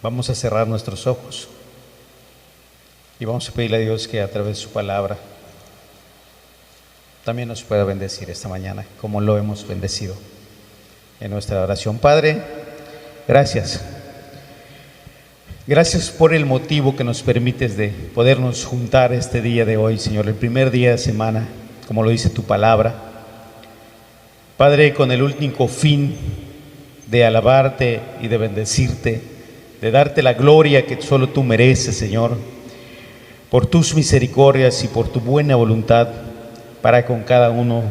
Vamos a cerrar nuestros ojos y vamos a pedirle a Dios que a través de su palabra también nos pueda bendecir esta mañana, como lo hemos bendecido en nuestra oración. Padre, gracias. Gracias por el motivo que nos permites de podernos juntar este día de hoy, Señor, el primer día de semana, como lo dice tu palabra. Padre, con el único fin de alabarte y de bendecirte, de darte la gloria que solo tú mereces, Señor, por tus misericordias y por tu buena voluntad para con cada uno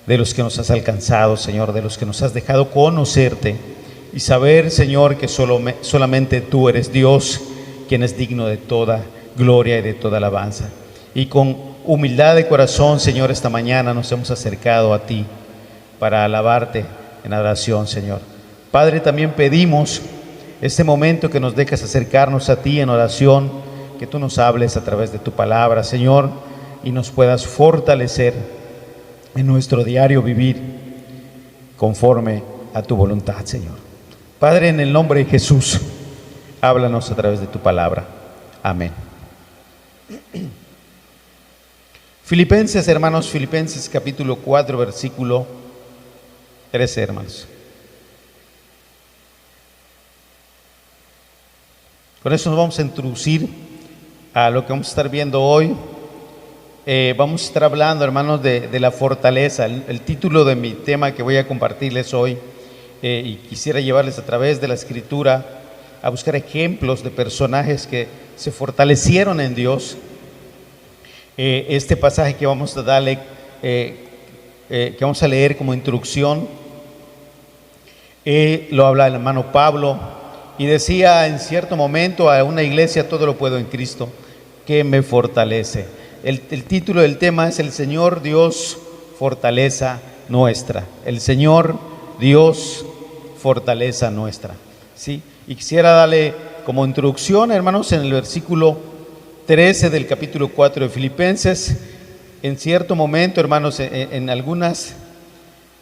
de los que nos has alcanzado, Señor, de los que nos has dejado conocerte y saber, Señor, que solamente tú eres Dios, quien es digno de toda gloria y de toda alabanza. Y con humildad de corazón, Señor, esta mañana nos hemos acercado a ti para alabarte en adoración, Señor. Padre, también pedimos este momento que nos dejes acercarnos a ti en oración, que tú nos hables a través de tu palabra, Señor, y nos puedas fortalecer en nuestro diario vivir conforme a tu voluntad, Señor. Padre, en el nombre de Jesús, háblanos a través de tu palabra. Amén. Filipenses, hermanos, Filipenses capítulo 4, versículo 13, hermanos. Con eso nos vamos a introducir a lo que vamos a estar viendo hoy. Vamos a estar hablando, hermanos, de la fortaleza. El título de mi tema que voy a compartirles hoy, y quisiera llevarles a través de la Escritura a buscar ejemplos de personajes que se fortalecieron en Dios. Este pasaje que vamos a darle, que vamos a leer como introducción, lo habla el hermano Pablo, y decía en cierto momento a una iglesia: todo lo puedo en Cristo que me fortalece. El título del tema es: el Señor Dios, fortaleza nuestra. El Señor Dios, fortaleza nuestra. ¿Sí? Y quisiera darle como introducción, hermanos, en el versículo 13 del capítulo 4 de Filipenses. En cierto momento, hermanos, en algunas,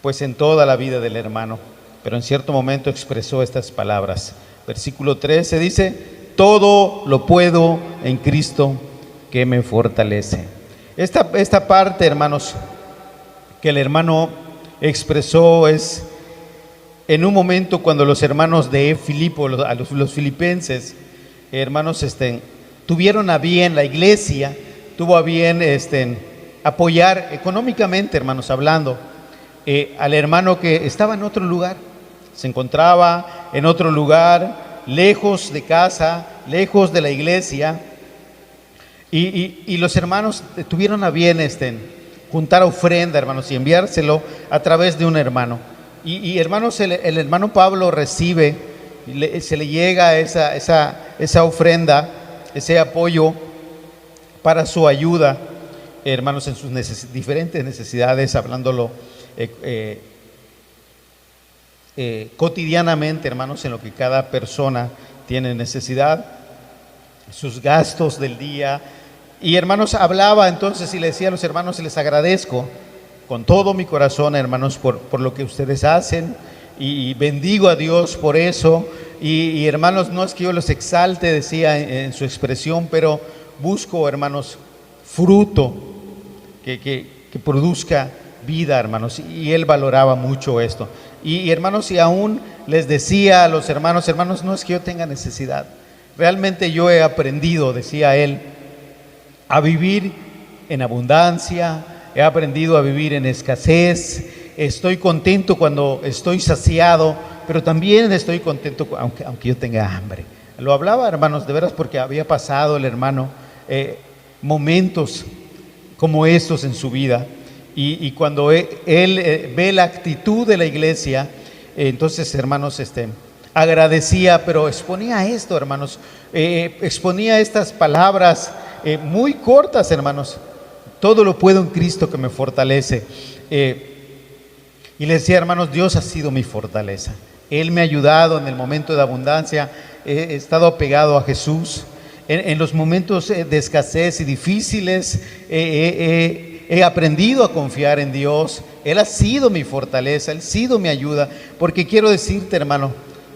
pues en toda la vida del hermano, pero en cierto momento expresó estas palabras. Versículo 13 dice: todo lo puedo en Cristo que me fortalece. Esta parte, hermanos, que el hermano expresó es en un momento cuando los hermanos de Filipo, los filipenses, hermanos, tuvieron a bien, la iglesia tuvo a bien apoyar económicamente, hermanos, hablando, al hermano que estaba en otro lugar. Se encontraba en otro lugar, lejos de casa, lejos de la iglesia, y los hermanos tuvieron a bien juntar ofrenda, hermanos, y enviárselo a través de un hermano. Y hermanos, el hermano Pablo recibe, se le llega esa ofrenda, ese apoyo para su ayuda, hermanos, en sus diferentes necesidades, hablándolo cotidianamente, hermanos, en lo que cada persona tiene necesidad, sus gastos del día. Y hermanos, hablaba entonces y le decía a los hermanos: les agradezco con todo mi corazón, hermanos, por lo que ustedes hacen, y bendigo a Dios por eso. Y hermanos, no es que yo los exalte, decía en su expresión, pero busco, hermanos, fruto que produzca vida, hermanos. Y él valoraba mucho esto. Y hermanos, y aún les decía a los hermanos: hermanos, no es que yo tenga necesidad, realmente yo he aprendido, decía él, a vivir en abundancia, he aprendido a vivir en escasez, estoy contento cuando estoy saciado, pero también estoy contento aunque yo tenga hambre. Lo hablaba, hermanos, de veras, porque había pasado el hermano momentos como estos en su vida. Y cuando él ve la actitud de la iglesia, entonces, hermanos, agradecía, pero exponía esto, hermanos, exponía estas palabras muy cortas, hermanos: todo lo puedo en Cristo que me fortalece. Y le decía: hermanos, Dios ha sido mi fortaleza. Él me ha ayudado en el momento de abundancia, he estado apegado a Jesús. En los momentos de escasez y difíciles, he aprendido a confiar en Dios. Él ha sido mi fortaleza, Él ha sido mi ayuda. Porque quiero decirte, hermano,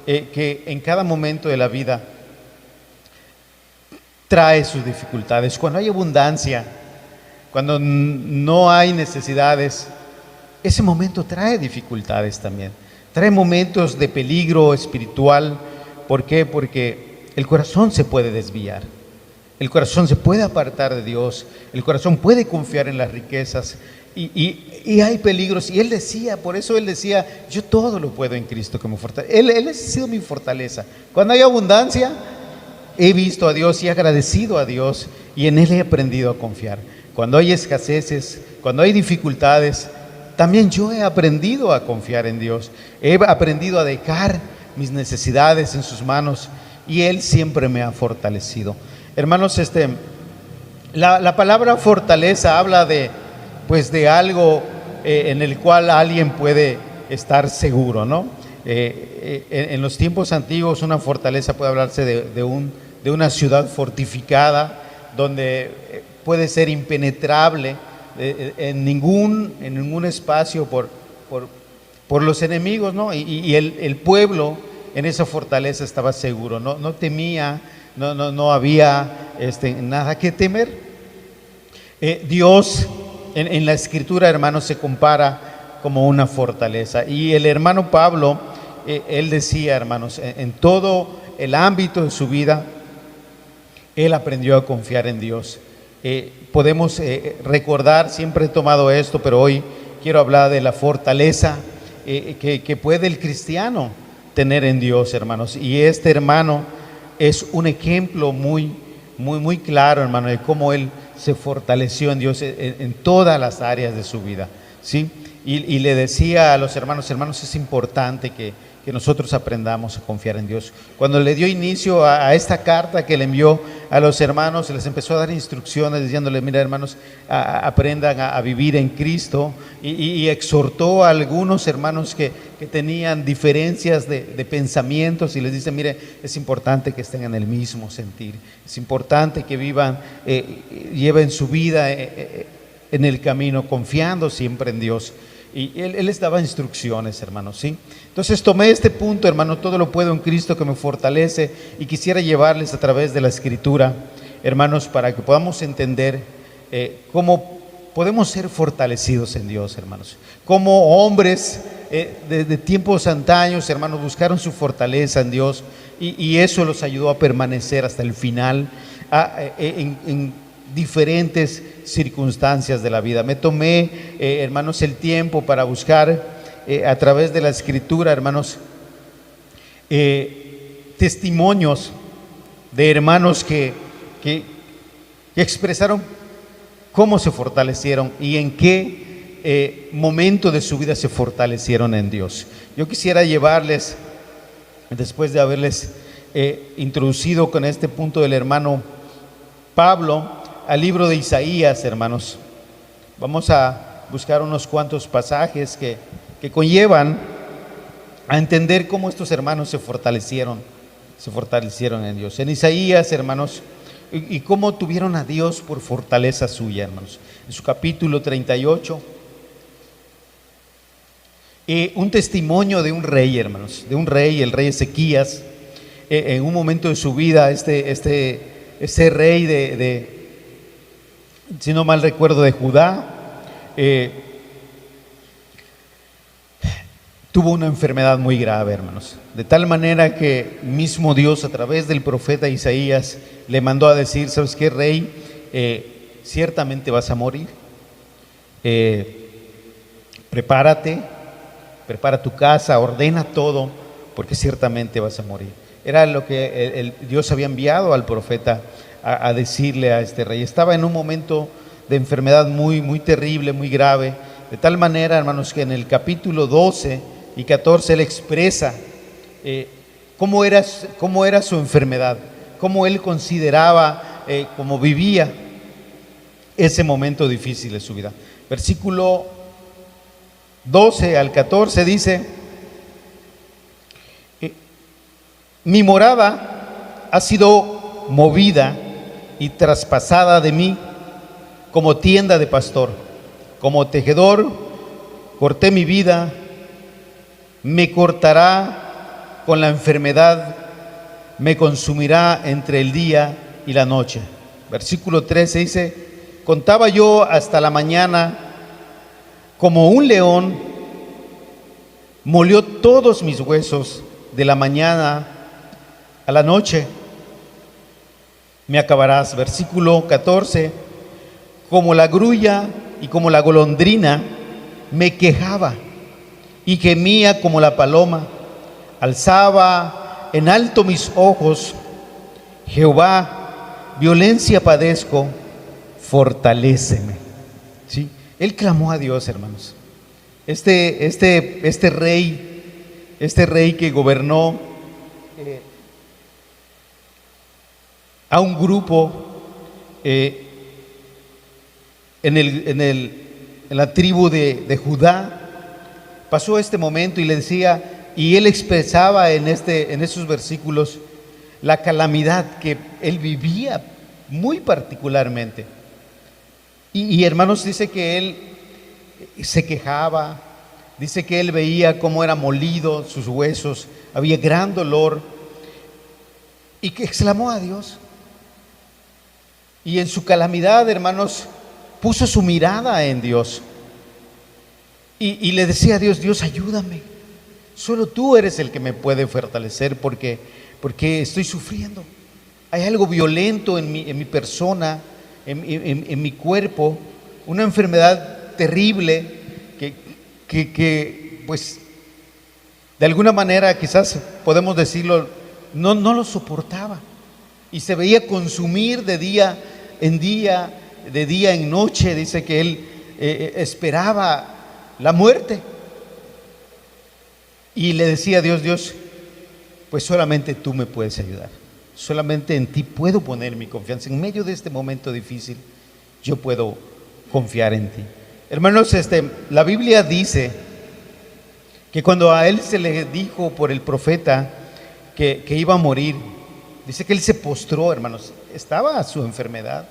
que en cada momento de la vida trae sus dificultades. Cuando hay abundancia, cuando no hay necesidades, ese momento trae dificultades también. Trae momentos de peligro espiritual. ¿Por qué? Porque el corazón se puede desviar. El corazón se puede apartar de Dios. El corazón puede confiar en las riquezas. Y hay peligros. Y él decía, por eso él decía, yo todo lo puedo en Cristo que me fortalece. Él ha sido mi fortaleza. Cuando hay abundancia, he visto a Dios y he agradecido a Dios. Y en Él he aprendido a confiar. Cuando hay escaseces, cuando hay dificultades, también yo he aprendido a confiar en Dios. He aprendido a dejar mis necesidades en sus manos. Y Él siempre me ha fortalecido. Hermanos, la palabra fortaleza habla de algo en el cual alguien puede estar seguro, ¿no? En los tiempos antiguos, una fortaleza puede hablarse de una ciudad fortificada, donde puede ser impenetrable en ningún espacio por los enemigos, ¿no? Y el pueblo en esa fortaleza estaba seguro, no temía, no había nada que temer. Dios en la Escritura, hermanos, se compara como una fortaleza. Y el hermano Pablo, él decía, hermanos, en todo el ámbito de su vida, él aprendió a confiar en Dios. Podemos recordar, siempre he tomado esto, pero hoy quiero hablar de la fortaleza que puede el cristiano tener en Dios, hermanos. Y este hermano es un ejemplo muy claro, hermano, de cómo él se fortaleció en Dios en todas las áreas de su vida, ¿sí? Y le decía a los hermanos, es importante que nosotros aprendamos a confiar en Dios. Cuando le dio inicio a esta carta que le envió a los hermanos, les empezó a dar instrucciones diciéndole, mira, hermanos, aprendan a vivir en Cristo, y exhortó a algunos hermanos que tenían diferencias de pensamientos, y les dice, mire, es importante que estén en el mismo sentir, es importante que vivan, lleven su vida en el camino, confiando siempre en Dios. Y él les daba instrucciones, hermanos, ¿sí? Entonces tomé este punto, hermano, todo lo puedo en Cristo que me fortalece, y quisiera llevarles a través de la Escritura, hermanos, para que podamos entender cómo podemos ser fortalecidos en Dios, hermanos. Como hombres de tiempos antaños, hermanos, buscaron su fortaleza en Dios, y eso los ayudó a permanecer hasta el final en diferentes circunstancias de la vida. Me tomé, hermanos, el tiempo para buscar a través de la Escritura, hermanos, testimonios de hermanos que expresaron cómo se fortalecieron y en qué momento de su vida se fortalecieron en Dios. Yo quisiera llevarles, después de haberles introducido con este punto del hermano Pablo, al libro de Isaías, hermanos. Vamos a buscar unos cuantos pasajes que conllevan a entender cómo estos hermanos se fortalecieron en Dios. En Isaías, hermanos, y cómo tuvieron a Dios por fortaleza suya, hermanos. En su capítulo 38, un testimonio de un rey, hermanos, de un rey, el rey Ezequías. En un momento de su vida, ese rey si no mal recuerdo, de Judá, tuvo una enfermedad muy grave, hermanos, de tal manera que mismo Dios, a través del profeta Isaías, le mandó a decir, ¿sabes qué, rey? Ciertamente vas a morir. Prepárate, prepara tu casa, ordena todo, porque ciertamente vas a morir. Era lo que Dios había enviado al profeta a decirle a este rey. Estaba en un momento de enfermedad muy terrible, muy grave, de tal manera, hermanos, que en el capítulo 12 y 14 él expresa cómo era su enfermedad, cómo él consideraba, cómo vivía ese momento difícil de su vida. Versículo 12 al 14 dice: mi morada ha sido movida y traspasada de mí como tienda de pastor, como tejedor corté mi vida, me cortará con la enfermedad me consumirá entre el día y la noche. Versículo 13 dice: contaba yo hasta la mañana, como un león, molió todos mis huesos, de la mañana a la noche me acabarás. Versículo 14: como la grulla y como la golondrina me quejaba y gemía como la paloma. Alzaba en alto mis ojos: Jehová, violencia padezco, fortaléceme. ¿Sí? Él clamó a Dios, hermanos. Este rey que gobernó a un grupo en la tribu de Judá, pasó este momento y le decía, y él expresaba en esos versículos la calamidad que él vivía muy particularmente. Y hermanos, dice que él se quejaba, dice que él veía cómo era molido sus huesos, había gran dolor, y que exclamó a Dios. Y en su calamidad, hermanos, puso su mirada en Dios. Y le decía a Dios: Dios, ayúdame. Solo tú eres el que me puede fortalecer porque estoy sufriendo. Hay algo violento en mi persona, en mi cuerpo, una enfermedad terrible que pues de alguna manera, quizás podemos decirlo, no lo soportaba. Y se veía consumir de día en noche. Dice que él esperaba la muerte. Y le decía a Dios: Dios, pues solamente tú me puedes ayudar. Solamente en ti puedo poner mi confianza. En medio de este momento difícil, yo puedo confiar en ti. Hermanos, la Biblia dice que cuando a él se le dijo por el profeta que iba a morir, dice que él se postró, hermanos. Estaba su enfermedad.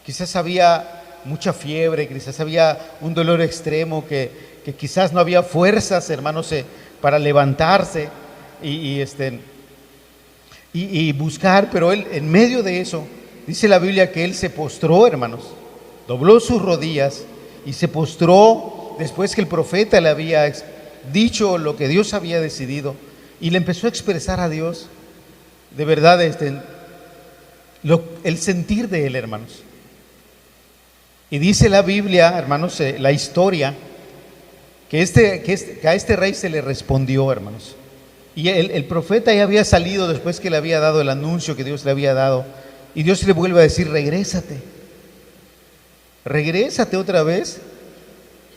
Quizás había mucha fiebre, quizás había un dolor extremo, que quizás no había fuerzas, hermanos, para levantarse y buscar. Pero él, en medio de eso, dice la Biblia que él se postró, hermanos. Dobló sus rodillas y se postró después que el profeta le había dicho lo que Dios había decidido, y le empezó a expresar a Dios de verdad el sentir de él, hermanos. Y dice la Biblia, hermanos, la historia, que a este rey se le respondió, hermanos. Y el profeta ya había salido después que le había dado el anuncio que Dios le había dado, y Dios le vuelve a decir: regrésate otra vez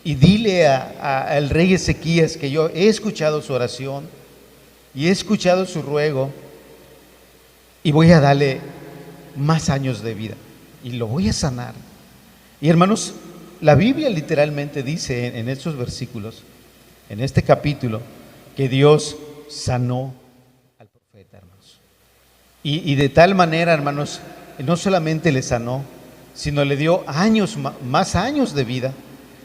y dile al rey Ezequías que yo he escuchado su oración y he escuchado su ruego, y voy a darle más años de vida y lo voy a sanar. Y hermanos, la Biblia literalmente dice en estos versículos, en este capítulo, que Dios sanó al profeta, hermanos. Y de tal manera, hermanos, no solamente le sanó, sino le dio más años de vida.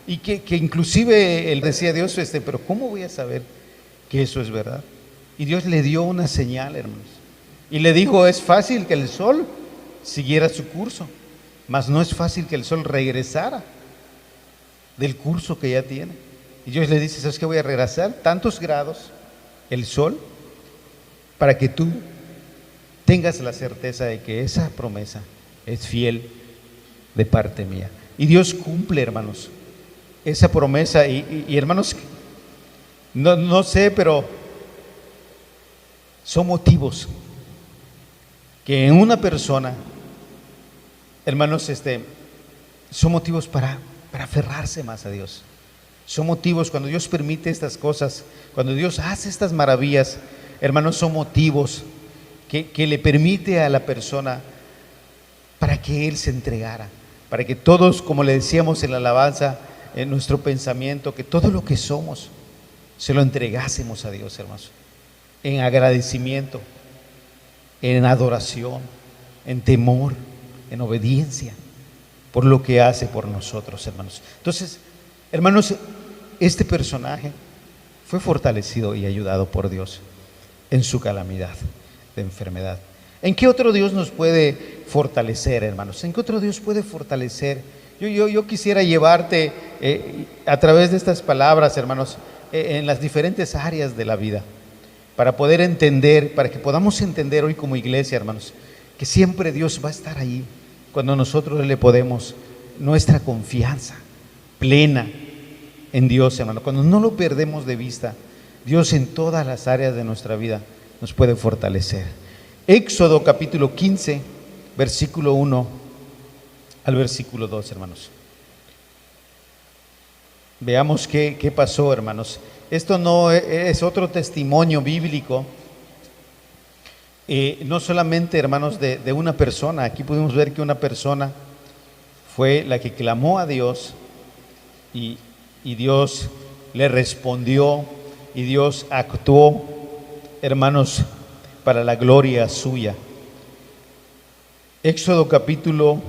Y que inclusive él decía a Dios: pero ¿cómo voy a saber que eso es verdad? Y Dios le dio una señal, hermanos. Y le dijo: es fácil que el sol siguiera su curso, mas no es fácil que el sol regresara del curso que ya tiene. Y Dios le dice: ¿sabes qué? Voy a regresar tantos grados el sol para que tú tengas la certeza de que esa promesa es fiel de parte mía. Y Dios cumple, hermanos, esa promesa. Y hermanos, no sé, pero son motivos que en una persona, hermanos, son motivos para aferrarse más a Dios. Son motivos cuando Dios permite estas cosas, cuando Dios hace estas maravillas, hermanos, son motivos que le permite a la persona para que Él se entregara, para que todos, como le decíamos en la alabanza, en nuestro pensamiento, que todo lo que somos se lo entregásemos a Dios, hermanos, en agradecimiento, en adoración, en temor, en obediencia por lo que hace por nosotros, hermanos. Entonces, hermanos, este personaje fue fortalecido y ayudado por Dios. en su calamidad de enfermedad. ¿En qué otro Dios nos puede fortalecer, hermanos? ¿En qué otro Dios puede fortalecer? Yo quisiera llevarte a través de estas palabras, hermanos, en las diferentes áreas de la vida, para poder entender, para que podamos entender hoy como iglesia, hermanos, que siempre Dios va a estar ahí cuando nosotros le podemos, nuestra confianza plena en Dios, hermano. Cuando no lo perdemos de vista, Dios en todas las áreas de nuestra vida nos puede fortalecer. Éxodo capítulo 15, versículo 1 al versículo 2, hermanos. Veamos qué pasó, hermanos. Esto no es otro testimonio bíblico, no solamente, hermanos, de una persona. Aquí pudimos ver que una persona fue la que clamó a Dios y Dios le respondió y Dios actuó, hermanos, para la gloria suya. Éxodo capítulo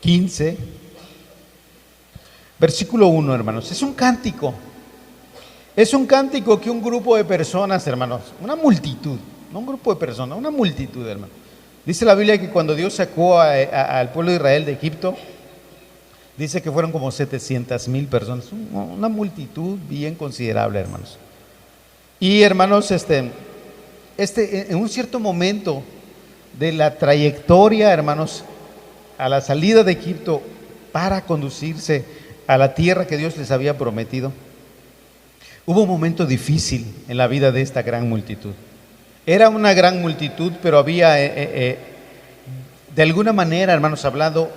15, versículo 1, hermanos. Es un cántico que un grupo de personas, hermanos, una multitud, no un grupo de personas, una multitud, hermanos. Dice la Biblia que cuando Dios sacó al pueblo de Israel de Egipto, dice que fueron como 700,000 personas, una multitud bien considerable, hermanos. Y hermanos, en un cierto momento de la trayectoria, hermanos, a la salida de Egipto para conducirse a la tierra que Dios les había prometido, hubo un momento difícil en la vida de esta gran multitud. Era una gran multitud, pero había, de alguna manera, hermanos, hablando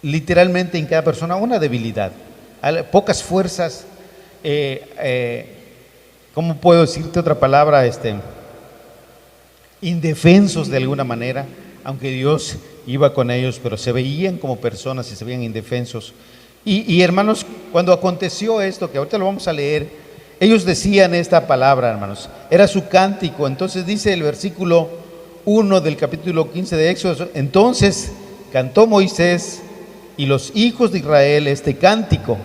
literalmente en cada persona, una debilidad, pocas fuerzas, ¿cómo puedo decirte otra palabra? Indefensos de alguna manera, aunque Dios iba con ellos, pero se veían como personas y se veían indefensos. Y hermanos, cuando aconteció esto, que ahorita lo vamos a leer, ellos decían esta palabra, hermanos, era su cántico. Entonces dice el versículo 1 del capítulo 15 de Éxodo: entonces cantó Moisés y los hijos de Israel este cántico.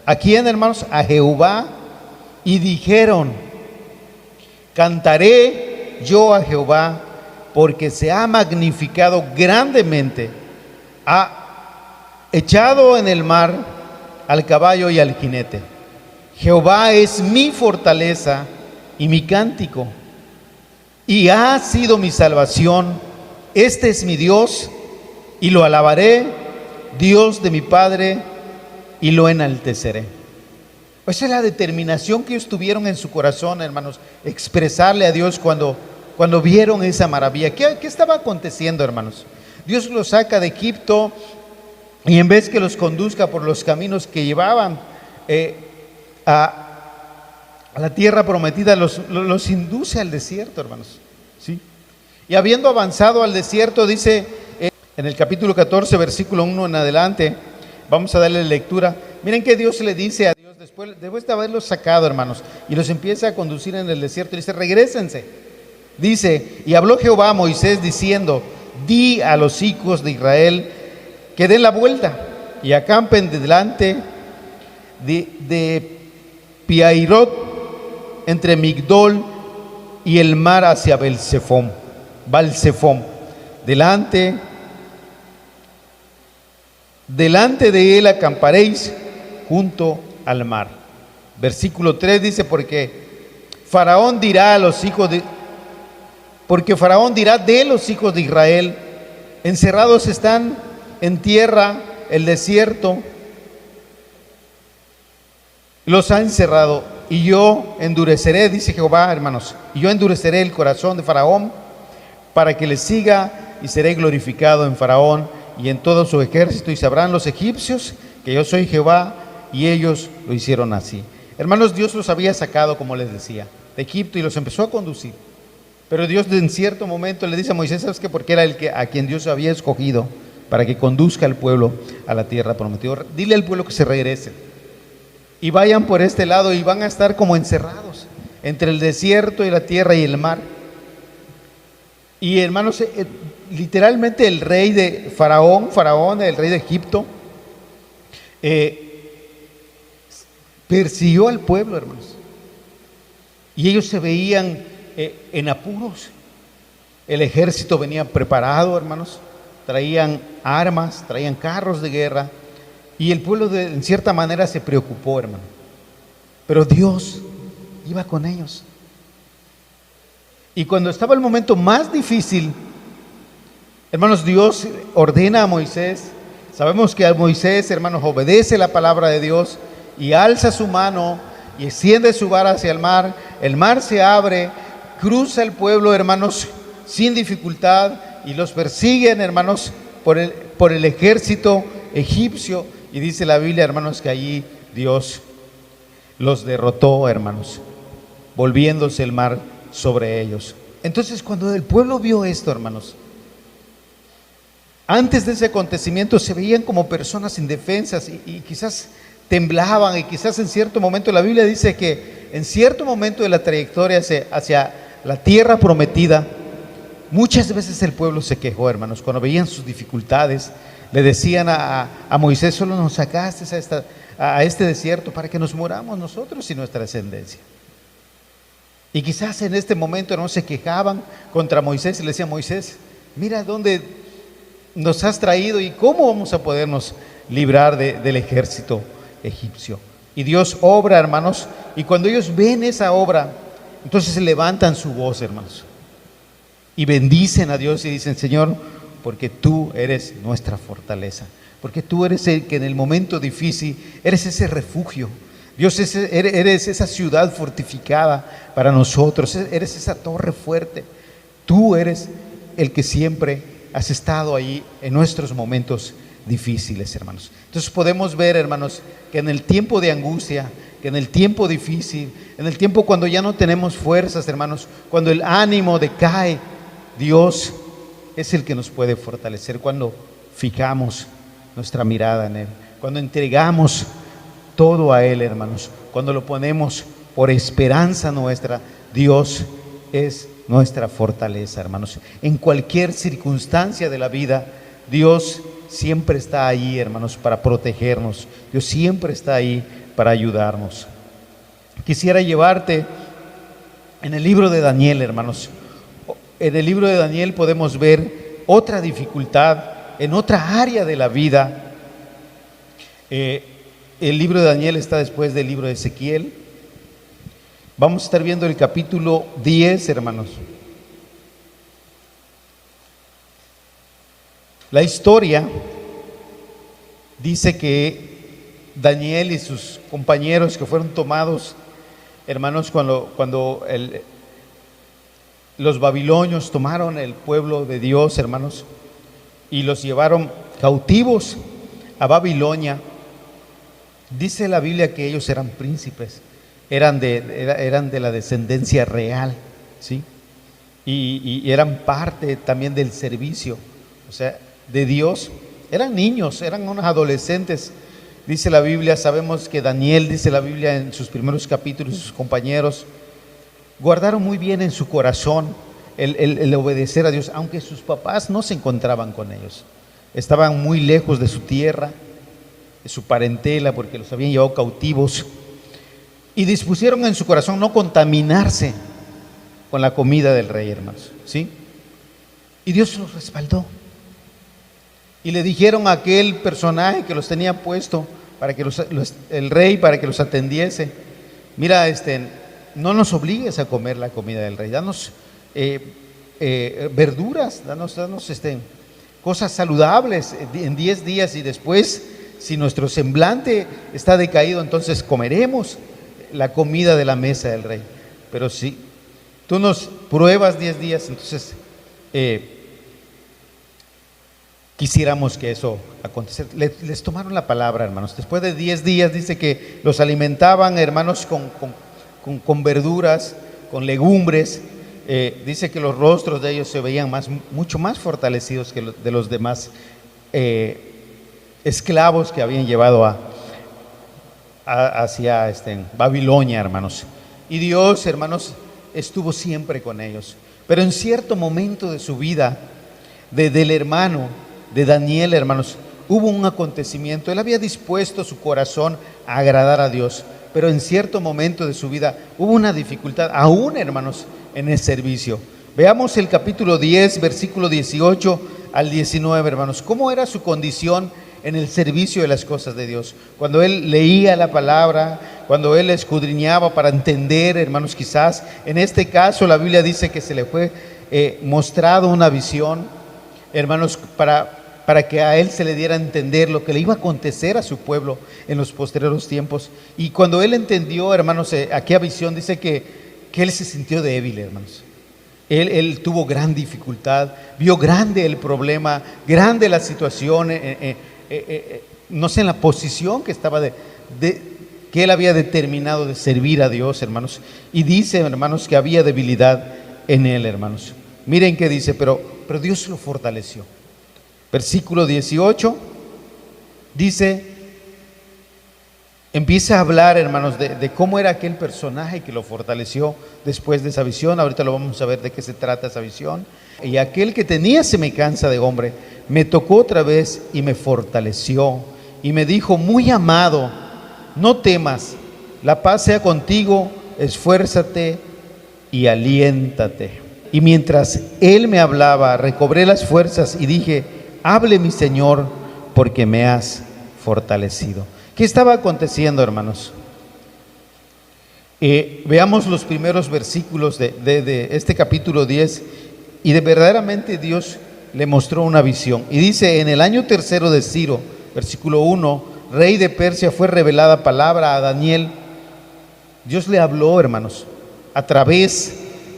¿A quién, hermanos? A Jehová. Y dijeron: cantaré yo a Jehová, porque se ha magnificado grandemente, ha echado en el mar al caballo y al jinete. Jehová es mi fortaleza y mi cántico, y ha sido mi salvación. Este es mi Dios, y lo alabaré, Dios de mi Padre, y lo enalteceré. Esa es la determinación que ellos tuvieron en su corazón, hermanos, expresarle a Dios cuando vieron esa maravilla. ¿Qué estaba aconteciendo, hermanos? Dios los saca de Egipto y en vez que los conduzca por los caminos que llevaban a la tierra prometida, los induce al desierto, hermanos. ¿Sí? Y habiendo avanzado al desierto, dice en el capítulo 14, versículo 1 en adelante, vamos a darle lectura. Miren que Dios le dice a Dios, después de haberlos sacado, hermanos, y los empieza a conducir en el desierto, dice: regrésense. Dice: y habló Jehová a Moisés diciendo: di a los hijos de Israel que den la vuelta y acampen delante de Piairot, entre Migdol y el mar hacia Balsefom. Delante de él acamparéis junto al mar. Versículo 3 dice: porque Faraón dirá de los hijos de Israel: encerrados están en tierra, el desierto los ha encerrado, y yo endureceré, dice Jehová, hermanos, y yo endureceré el corazón de Faraón para que le siga, y seré glorificado en Faraón y en todo su ejército, y sabrán los egipcios que yo soy Jehová. Y ellos lo hicieron así. Hermanos, Dios los había sacado, como les decía, de Egipto, y los empezó a conducir. Pero Dios en cierto momento le dice a Moisés: ¿sabes qué? Porque era a quien Dios había escogido para que conduzca al pueblo a la tierra prometida. Dile al pueblo que se regrese y vayan por este lado, y van a estar como encerrados entre el desierto y la tierra y el mar. Y hermanos, literalmente el rey de Faraón, el rey de Egipto, persiguió al pueblo, hermanos. y ellos se veían en apuros. El ejército venía preparado, hermanos, traían armas, traían carros de guerra, y el pueblo en cierta manera se preocupó, hermano. Pero Dios iba con ellos. Y cuando estaba el momento más difícil, hermanos, Dios ordena a Moisés. Sabemos que a Moisés, hermanos, obedece la palabra de Dios y alza su mano y extiende su vara hacia el mar se abre, cruza el pueblo, hermanos, sin dificultad, y los persiguen, hermanos, por el ejército egipcio, y dice la Biblia, hermanos, que allí Dios los derrotó, hermanos, volviéndose el mar sobre ellos. Entonces, cuando el pueblo vio esto, hermanos, antes de ese acontecimiento se veían como personas indefensas y quizás temblaban, y quizás en cierto momento, la Biblia dice que en cierto momento de la trayectoria hacia la tierra prometida, muchas veces el pueblo se quejó, hermanos, cuando veían sus dificultades. Le decían a Moisés: solo nos sacaste a este desierto para que nos muramos nosotros y nuestra descendencia. Y quizás en este momento no se quejaban contra Moisés y le decían: Moisés, mira dónde nos has traído y cómo vamos a podernos librar del ejército egipcio. Y Dios obra, hermanos, y cuando ellos ven esa obra, entonces se levantan su voz, hermanos, y bendicen a Dios y dicen: Señor, porque tú eres nuestra fortaleza, porque tú eres el que en el momento difícil eres ese refugio. Dios, eres esa ciudad fortificada para nosotros, eres esa torre fuerte. Tú eres el que siempre has estado ahí en nuestros momentos difíciles, hermanos. Entonces podemos ver, hermanos, que en el tiempo de angustia, que en el tiempo difícil, en el tiempo cuando ya no tenemos fuerzas, hermanos, cuando el ánimo decae, Dios es el que nos puede fortalecer cuando fijamos nuestra mirada en Él, cuando entregamos todo a Él, hermanos, cuando lo ponemos por esperanza nuestra. Dios es nuestra fortaleza, hermanos. En cualquier circunstancia de la vida, Dios siempre está ahí, hermanos, para protegernos. Dios siempre está ahí para ayudarnos. Quisiera llevarte en el libro de Daniel, hermanos. En el libro de Daniel podemos ver otra dificultad en otra área de la vida. El libro de Daniel está después del libro de Ezequiel. Vamos a estar viendo el capítulo 10, hermanos. La historia dice que Daniel y sus compañeros que fueron tomados, hermanos, cuando los babilonios tomaron el pueblo de Dios, hermanos, y los llevaron cautivos a Babilonia. Dice la Biblia que ellos eran príncipes, eran de la descendencia real, ¿sí? Y eran parte también del servicio, o sea, de Dios. Eran niños, eran unos adolescentes. Dice la Biblia, sabemos que Daniel, dice la Biblia en sus primeros capítulos, sus compañeros guardaron muy bien en su corazón el obedecer a Dios, aunque sus papás no se encontraban con ellos, estaban muy lejos de su tierra, de su parentela, porque los habían llevado cautivos, y dispusieron en su corazón no contaminarse con la comida del rey, hermanos, ¿sí? Y Dios los respaldó. Y le dijeron a aquel personaje que los tenía puesto para que el rey, para que los atendiese: mira, no nos obligues a comer la comida del rey, danos verduras, danos cosas saludables en 10 días, y después, si nuestro semblante está decaído, entonces comeremos la comida de la mesa del rey. Pero si tú nos pruebas 10 días, entonces quisiéramos que eso aconteciera. Les tomaron la palabra, hermanos. Después de 10 días dice que los alimentaban, hermanos, con verduras, con legumbres. Dice que los rostros de ellos se veían mucho más fortalecidos que de los demás esclavos que habían llevado hacia Babilonia, hermanos. Y Dios, hermanos, estuvo siempre con ellos. Pero en cierto momento de su vida, del hermano de Daniel, hermanos, hubo un acontecimiento. Él había dispuesto su corazón a agradar a Dios, pero en cierto momento de su vida hubo una dificultad, aún, hermanos, en el servicio. Veamos el capítulo 10, versículo 18 al 19, hermanos. ¿Cómo era su condición en el servicio de las cosas de Dios? Cuando él leía la palabra, cuando él escudriñaba para entender, hermanos, quizás en este caso la Biblia dice que se le fue mostrado una visión, hermanos, para que a él se le diera a entender lo que le iba a acontecer a su pueblo en los posteriores tiempos. Y cuando él entendió, hermanos, aquella visión, dice que él se sintió débil, hermanos. Él tuvo gran dificultad, vio grande el problema, grande la situación, no sé, en la posición que estaba que él había determinado de servir a Dios, hermanos. Y dice, hermanos, que había debilidad en él, hermanos. Miren qué dice, pero Dios lo fortaleció. Versículo 18 dice, empieza a hablar, hermanos, de cómo era aquel personaje que lo fortaleció después de esa visión. Ahorita lo vamos a ver de qué se trata esa visión. Y aquel que tenía semejanza de hombre me tocó otra vez y me fortaleció y me dijo: muy amado, no temas, la paz sea contigo, esfuérzate y aliéntate. Y mientras él me hablaba, recobré las fuerzas y dije: hable mi Señor, porque me has fortalecido. ¿Qué estaba aconteciendo, hermanos? Veamos los primeros versículos de este capítulo 10, y verdaderamente Dios le mostró una visión. Y dice: en el año tercero de Ciro, versículo 1, rey de Persia, fue revelada palabra a Daniel. Dios le habló, hermanos, a través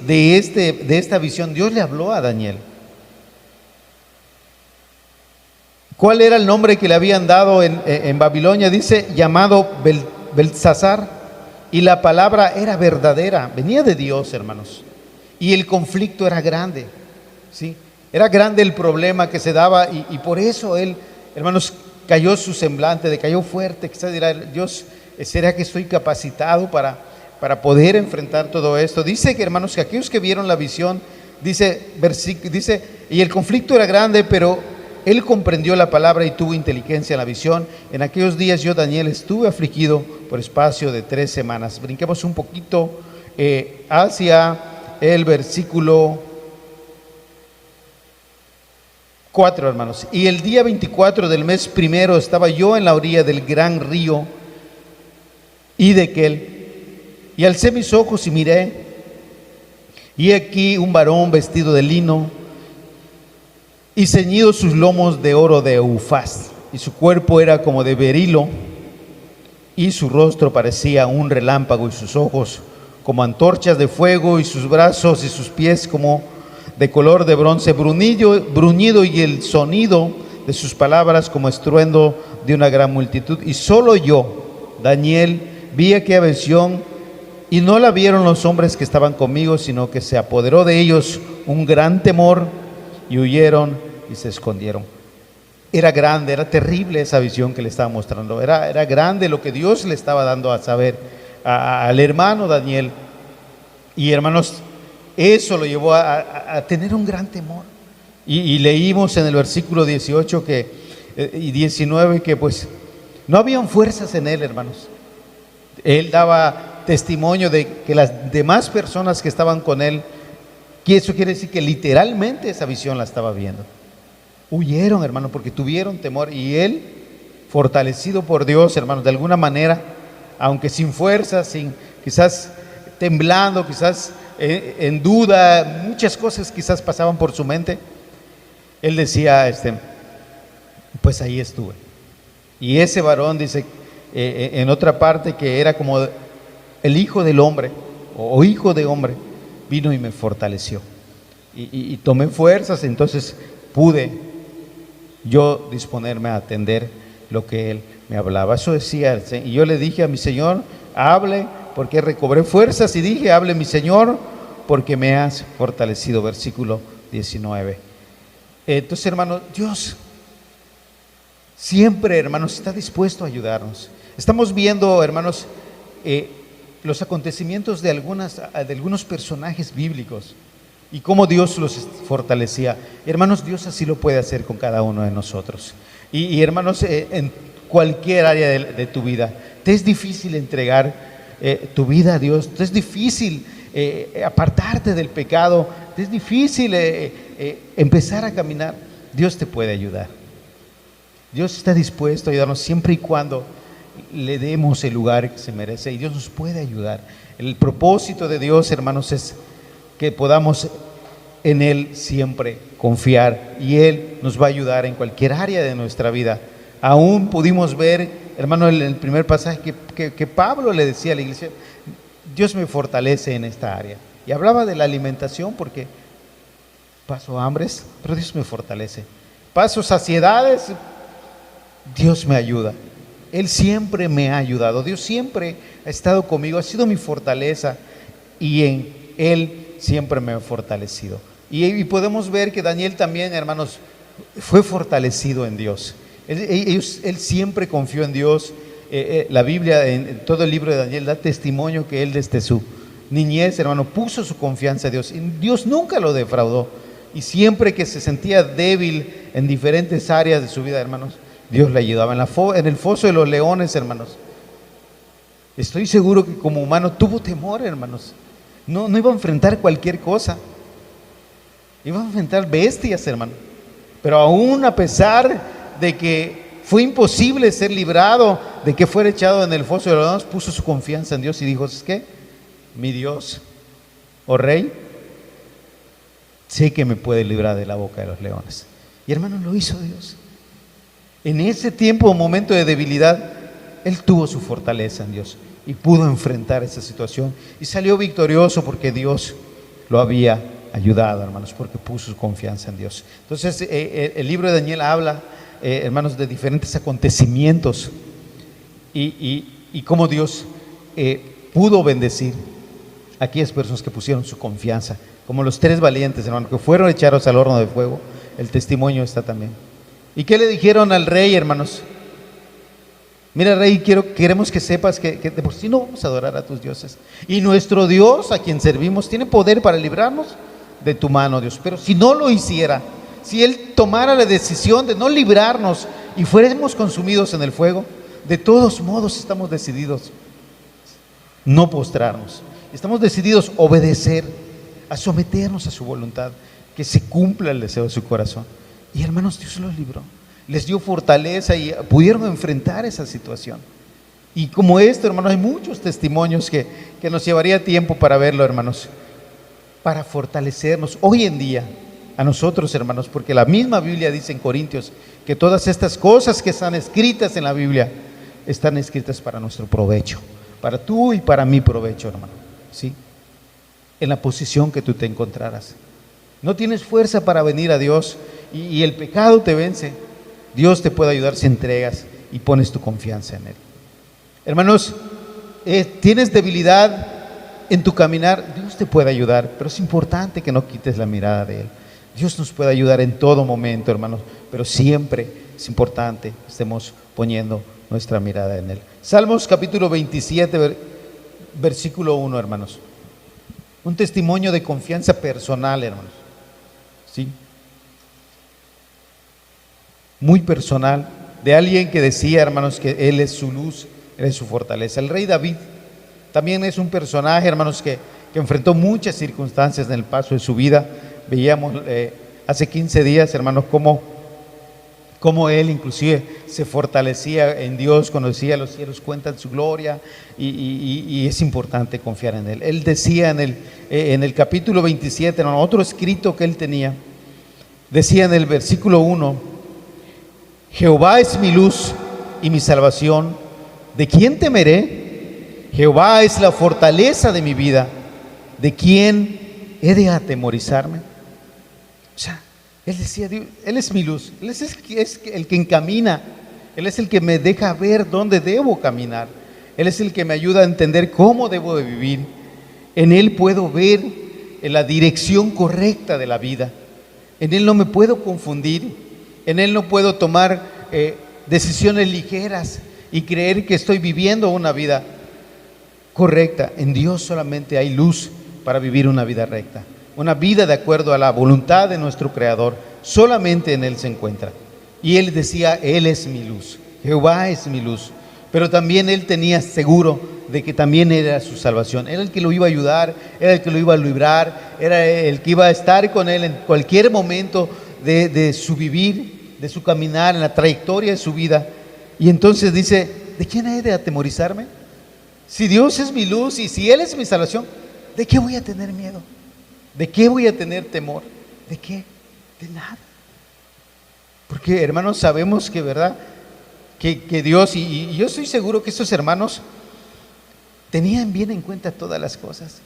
de esta visión. Dios le habló a Daniel. ¿Cuál era el nombre que le habían dado en Babilonia? Dice: llamado Beltsasar. Y la palabra era verdadera, venía de Dios, hermanos. Y el conflicto era grande, ¿sí? Era grande el problema que se daba, y por eso él, hermanos, cayó su semblante, decayó fuerte. Quizás dirá: Dios, ¿será que estoy capacitado para poder enfrentar todo esto? Dice que, hermanos, que aquellos que vieron la visión, dice, y el conflicto era grande, pero él comprendió la palabra y tuvo inteligencia en la visión. En aquellos días yo, Daniel, estuve afligido por espacio de 3 semanas. Brinquemos un poquito hacia el versículo 4, hermanos. Y el día 24 del mes primero estaba yo en la orilla del gran río Hiddekel, y alcé mis ojos y miré, y aquí un varón vestido de lino y ceñidos sus lomos de oro de Ufaz, y su cuerpo era como de berilo, y su rostro parecía un relámpago, y sus ojos como antorchas de fuego, y sus brazos y sus pies como de color de bronce bruñido, y el sonido de sus palabras como estruendo de una gran multitud. Y solo yo, Daniel, vi aquella visión, y no la vieron los hombres que estaban conmigo, sino que se apoderó de ellos un gran temor, y huyeron y se escondieron. Era grande, era terrible esa visión que le estaba mostrando. Era grande lo que Dios le estaba dando a saber al hermano Daniel. Y, hermanos, eso lo llevó a tener un gran temor. Y leímos en el versículo 18 y 19 que pues no habían fuerzas en él, hermanos. Él daba testimonio de que las demás personas que estaban con él, que eso quiere decir que literalmente esa visión la estaba viendo, huyeron, hermanos, porque tuvieron temor. Y él, fortalecido por Dios, hermanos, de alguna manera, aunque sin fuerza, quizás temblando, quizás en duda, muchas cosas quizás pasaban por su mente, él decía: pues ahí estuve. Y ese varón dice en otra parte que era como el hijo del hombre o hijo de hombre, vino y me fortaleció y tomé fuerzas. Entonces pude yo disponerme a atender lo que él me hablaba. Eso decía, y yo le dije a mi Señor: hable, porque recobré fuerzas, y dije: hable mi Señor, porque me has fortalecido. Versículo 19. Entonces, hermanos, Dios siempre, hermanos, está dispuesto a ayudarnos. Estamos viendo, hermanos, los acontecimientos de algunos personajes bíblicos y cómo Dios los fortalecía. Hermanos, Dios así lo puede hacer con cada uno de nosotros. Y hermanos, cualquier área de tu vida. Te es difícil entregar tu vida a Dios, te es difícil apartarte del pecado, te es difícil empezar a caminar. Dios te puede ayudar. Dios está dispuesto a ayudarnos siempre y cuando le demos el lugar que se merece, y Dios nos puede ayudar. El propósito de Dios, hermanos, es que podamos en Él siempre confiar, y Él nos va a ayudar en cualquier área de nuestra vida. Aún pudimos ver, hermano, en el primer pasaje que Pablo le decía a la iglesia: Dios me fortalece en esta área. Y hablaba de la alimentación, porque paso hambres, pero Dios me fortalece. Paso saciedades, Dios me ayuda. Él siempre me ha ayudado. Dios siempre ha estado conmigo, ha sido mi fortaleza, y en Él siempre me ha fortalecido. Y podemos ver que Daniel también, hermanos, fue fortalecido en Dios. Él siempre confió en Dios. La Biblia, en todo el libro de Daniel, da testimonio que él desde su niñez, hermano, puso su confianza en Dios. Y Dios nunca lo defraudó. Y siempre que se sentía débil en diferentes áreas de su vida, hermanos, Dios le ayudaba. En el foso de los leones, hermanos, estoy seguro que como humano tuvo temor, hermanos. No iba a enfrentar cualquier cosa. Iba a enfrentar bestias, hermano. Pero aún a pesar de que fue imposible ser librado, de que fuera echado en el foso de los leones, puso su confianza en Dios y dijo: ¿es qué? Mi Dios, oh Rey, sé que me puede librar de la boca de los leones. Y hermano, lo hizo Dios. En ese tiempo o momento de debilidad, él tuvo su fortaleza en Dios y pudo enfrentar esa situación, y salió victorioso porque Dios lo había ayudado, hermanos, porque puso su confianza en Dios. Entonces el libro de Daniel habla, hermanos, de diferentes acontecimientos y cómo Dios pudo bendecir a aquellas personas que pusieron su confianza, como los 3 valientes, hermanos, que fueron echados al horno de fuego. El testimonio está también. ¿Y qué le dijeron al rey, hermanos? Mira, rey, queremos que sepas que de por sí no vamos a adorar a tus dioses, y nuestro Dios, a quien servimos, tiene poder para librarnos de tu mano, Dios. Pero si no lo hiciera, si Él tomara la decisión de no librarnos y fuéramos consumidos en el fuego, de todos modos estamos decididos no postrarnos. Estamos decididos a obedecer, a someternos a su voluntad, que se cumpla el deseo de su corazón. Y hermanos, Dios los libró, les dio fortaleza y pudieron enfrentar esa situación. Y como esto, hermanos, hay muchos testimonios que nos llevaría tiempo para verlo, hermanos, para fortalecernos hoy en día a nosotros, hermanos, porque la misma Biblia dice en Corintios que todas estas cosas que están escritas en la Biblia están escritas para nuestro provecho, para tú y para mi provecho, hermano, ¿sí? En la posición que tú te encontraras. No tienes fuerza para venir a Dios y el pecado te vence. Dios te puede ayudar si entregas y pones tu confianza en Él. Hermanos, tienes debilidad en tu caminar, Dios te puede ayudar, pero es importante que no quites la mirada de Él. Dios nos puede ayudar en todo momento, hermanos, pero siempre es importante que estemos poniendo nuestra mirada en Él. Salmos capítulo 27, versículo 1, hermanos. Un testimonio de confianza personal, hermanos. ¿Sí? Muy personal, de alguien que decía, hermanos, que Él es su luz, Él es su fortaleza. El rey David también es un personaje, hermanos, que enfrentó muchas circunstancias en el paso de su vida. Veíamos hace 15 días, hermanos, cómo él inclusive se fortalecía en Dios cuando decía: los cielos cuentan su gloria, y es importante confiar en Él. Él decía en el capítulo 27, hermano, otro escrito que él tenía, decía en el versículo 1: Jehová es mi luz y mi salvación, ¿de quién temeré? Jehová es la fortaleza de mi vida, ¿de quién he de atemorizarme? O sea, él decía: Dios, Él es mi luz, Él es el que encamina, Él es el que me deja ver dónde debo caminar, Él es el que me ayuda a entender cómo debo de vivir. En Él puedo ver la dirección correcta de la vida, en Él no me puedo confundir, en Él no puedo tomar decisiones ligeras y creer que estoy viviendo una vida correcta. En Dios solamente hay luz para vivir una vida recta, una vida de acuerdo a la voluntad de nuestro Creador. Solamente en Él se encuentra. Y Él decía: Él es mi luz. Jehová es mi luz. Pero también él tenía seguro de que también era su salvación. Era el que lo iba a ayudar, era el que lo iba a librar, era el que iba a estar con él en cualquier momento de su vivir, de su caminar, en la trayectoria de su vida. Y entonces dice, ¿de quién he de atemorizarme? Si Dios es mi luz y si Él es mi salvación, ¿de qué voy a tener miedo? ¿De qué voy a tener temor? ¿De qué? De nada. Porque, hermanos, sabemos que, ¿verdad? Que Dios, y yo estoy seguro que estos hermanos tenían bien en cuenta todas las cosas.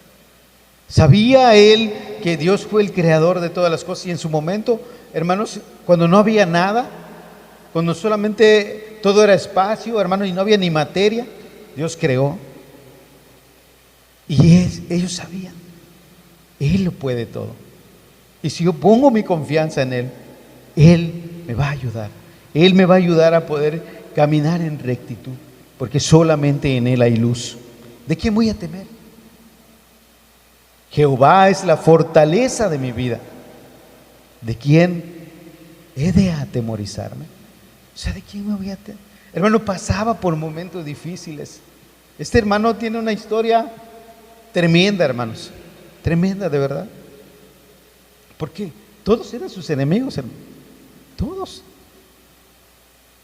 Sabía él que Dios fue el creador de todas las cosas, y en su momento, hermanos, cuando no había nada, cuando solamente todo era espacio, hermanos, y no había ni materia, Dios creó. Y ellos sabían, Él lo puede todo. Y si yo pongo mi confianza en Él, Él me va a ayudar. Él me va a ayudar a poder caminar en rectitud, porque solamente en Él hay luz. ¿De quién voy a temer? Jehová es la fortaleza de mi vida. ¿De quién he de atemorizarme? O sea, ¿de quién me voy a temer? Hermano, pasaba por momentos difíciles. Este hermano tiene una historia tremenda, hermanos. Tremenda, de verdad. ¿Por qué? Todos eran sus enemigos, hermano. Todos.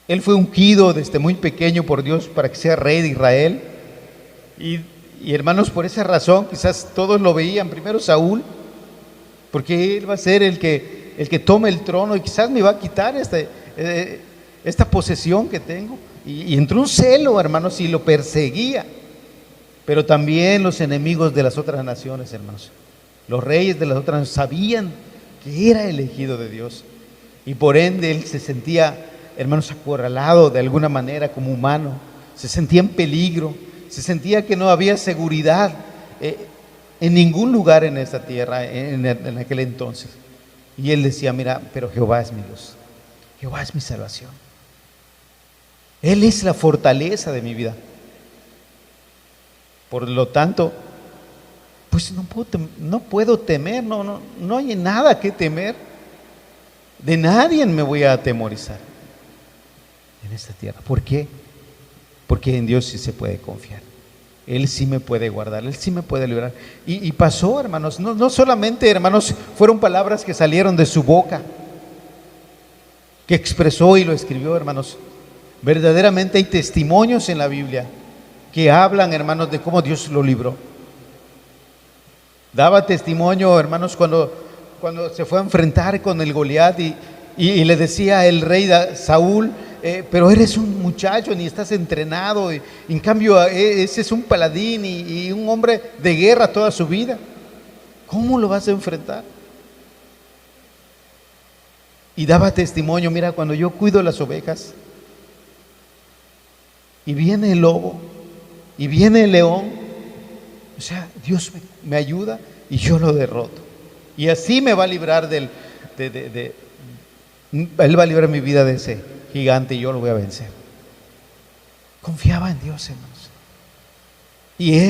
Él fue ungido desde muy pequeño por Dios para que sea rey de Israel. Y hermanos, por esa razón, quizás todos lo veían. Primero Saúl, porque él va a ser el que tome el trono y quizás me va a quitar esta posesión que tengo. Y entró un celo, hermanos, y lo perseguía. Pero también los enemigos de las otras naciones, hermanos. Los reyes de las otras naciones sabían que era elegido de Dios. Y por ende él se sentía, hermanos, acorralado de alguna manera como humano. Se sentía en peligro. Se sentía que no había seguridad en ningún lugar en esta tierra en aquel entonces. Y él decía, mira, pero Jehová es mi luz. Jehová es mi salvación. Él es la fortaleza de mi vida. Por lo tanto, pues no puedo temer, no hay nada que temer. De nadie me voy a atemorizar en esta tierra. ¿Por qué? Porque en Dios sí se puede confiar. Él sí me puede guardar, Él sí me puede librar. Y pasó, hermanos, no solamente, hermanos, fueron palabras que salieron de su boca, que expresó y lo escribió, hermanos. Verdaderamente hay testimonios en la Biblia que hablan, hermanos, de cómo Dios lo libró. Daba testimonio, hermanos, cuando se fue a enfrentar con el Goliat y le decía el rey Saúl, pero eres un muchacho, ni estás entrenado, y en cambio ese es un paladín y un hombre de guerra toda su vida. ¿Cómo lo vas a enfrentar? Y daba testimonio, mira, cuando yo cuido las ovejas y viene el lobo y viene el león, o sea, Dios me ayuda y yo lo derroto. Y así me va a librar Él va a librar mi vida de ese gigante y yo lo voy a vencer. Confiaba en Dios, hermanos. Y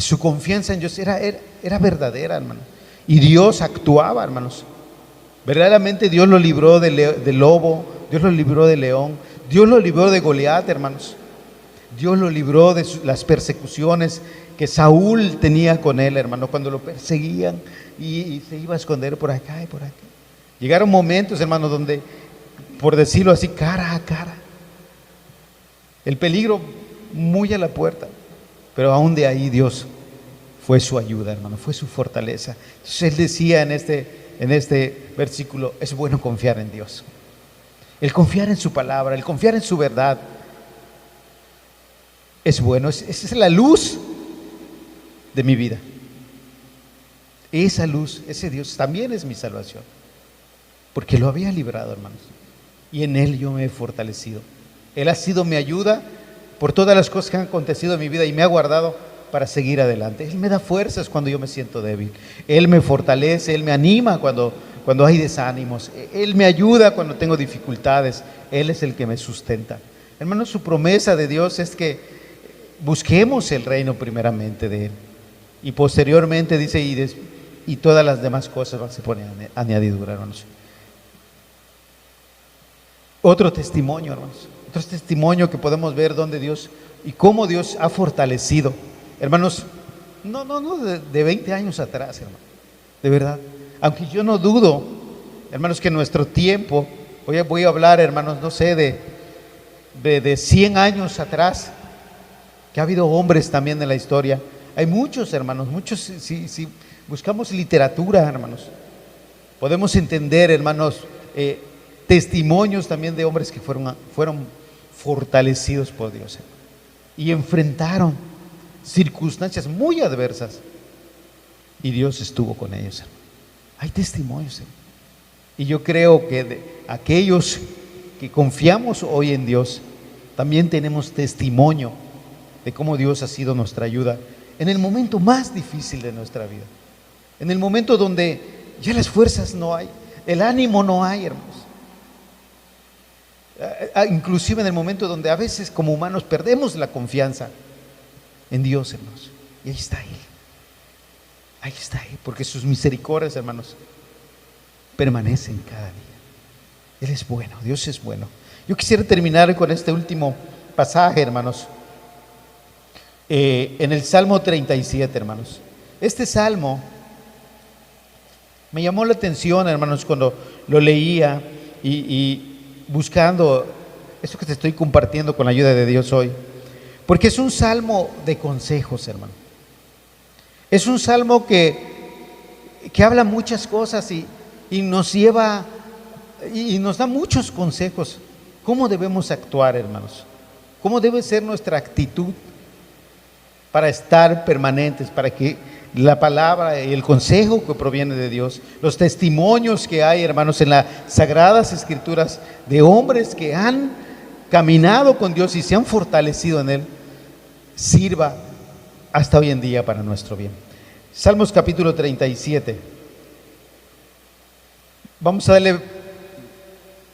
su confianza en Dios era verdadera, hermanos. Y Dios actuaba, hermanos. Verdaderamente Dios lo libró del lobo, Dios lo libró del león, Dios lo libró de Goliat, hermanos. Dios lo libró de las persecuciones que Saúl tenía con él, hermano, cuando lo perseguían y se iba a esconder por acá y por acá. Llegaron momentos, hermano, donde, por decirlo así, cara a cara, el peligro muy a la puerta, pero aún de ahí Dios fue su ayuda, hermano, fue su fortaleza. Entonces él decía en este versículo, es bueno confiar en Dios. El confiar en su palabra, el confiar en su verdad, es bueno. Esa es la luz de mi vida. Esa luz, ese Dios también es mi salvación, porque lo había librado, hermanos, y en Él yo me he fortalecido. Él ha sido mi ayuda por todas las cosas que han acontecido en mi vida y me ha guardado para seguir adelante. Él me da fuerzas cuando yo me siento débil. Él me fortalece, Él me anima cuando hay desánimos. Él me ayuda cuando tengo dificultades. Él es el que me sustenta. Hermanos, su promesa de Dios es que busquemos el reino primeramente de Él. Y posteriormente dice, y todas las demás cosas se ponen añadidura, hermanos. Otro testimonio, hermanos, otro testimonio que podemos ver donde Dios y cómo Dios ha fortalecido, hermanos, no de 20 años atrás, hermano, de verdad. Aunque yo no dudo, hermanos, que en nuestro tiempo, voy a hablar, hermanos, no sé, de 100 años atrás, que ha habido hombres también en la historia. Hay muchos, hermanos, muchos, si buscamos literatura, hermanos, podemos entender, hermanos, testimonios también de hombres que fueron fortalecidos por Dios, hermano, y enfrentaron circunstancias muy adversas y Dios estuvo con ellos, hermano. Hay testimonios, hermano. Y yo creo que de aquellos que confiamos hoy en Dios, también tenemos testimonio de cómo Dios ha sido nuestra ayuda en el momento más difícil de nuestra vida, en el momento donde ya las fuerzas no hay, el ánimo no hay, hermanos. Inclusive en el momento donde a veces como humanos perdemos la confianza en Dios, hermanos. Y ahí está Él, porque sus misericordias, hermanos, permanecen cada día. Él es bueno, Dios es bueno. Yo quisiera terminar con este último pasaje, hermanos, en el Salmo 37, hermanos. Este salmo me llamó la atención, hermanos, cuando lo leía y buscando esto que te estoy compartiendo con la ayuda de Dios hoy, porque es un salmo de consejos, hermano. Es un salmo que habla muchas cosas y nos lleva y nos da muchos consejos. ¿Cómo debemos actuar, hermanos? ¿Cómo debe ser nuestra actitud para estar permanentes, para que la palabra y el consejo que proviene de Dios, los testimonios que hay, hermanos, en las Sagradas Escrituras de hombres que han caminado con Dios y se han fortalecido en Él, sirva hasta hoy en día para nuestro bien? Salmos capítulo 37. Vamos a darle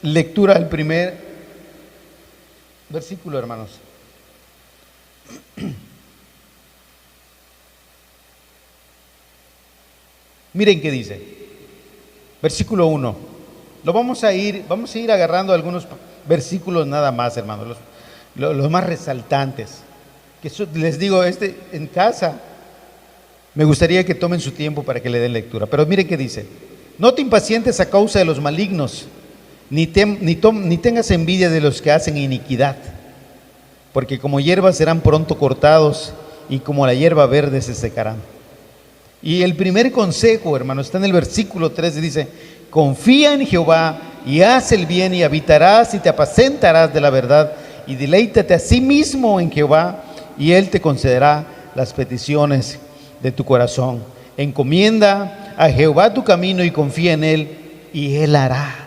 lectura al primer versículo, hermanos. Miren qué dice, versículo 1. Vamos a ir agarrando algunos versículos nada más, hermanos, los más resaltantes. Les digo, en casa me gustaría que tomen su tiempo para que le den lectura. Pero miren qué dice: no te impacientes a causa de los malignos, ni tengas envidia de los que hacen iniquidad, porque como hierba serán pronto cortados y como la hierba verde se secarán. Y el primer consejo, hermano, está en el versículo 3, dice: confía en Jehová y haz el bien y habitarás y te apacentarás de la verdad, y deleítate a sí mismo en Jehová y Él te concederá las peticiones de tu corazón. Encomienda a Jehová tu camino y confía en Él y Él hará.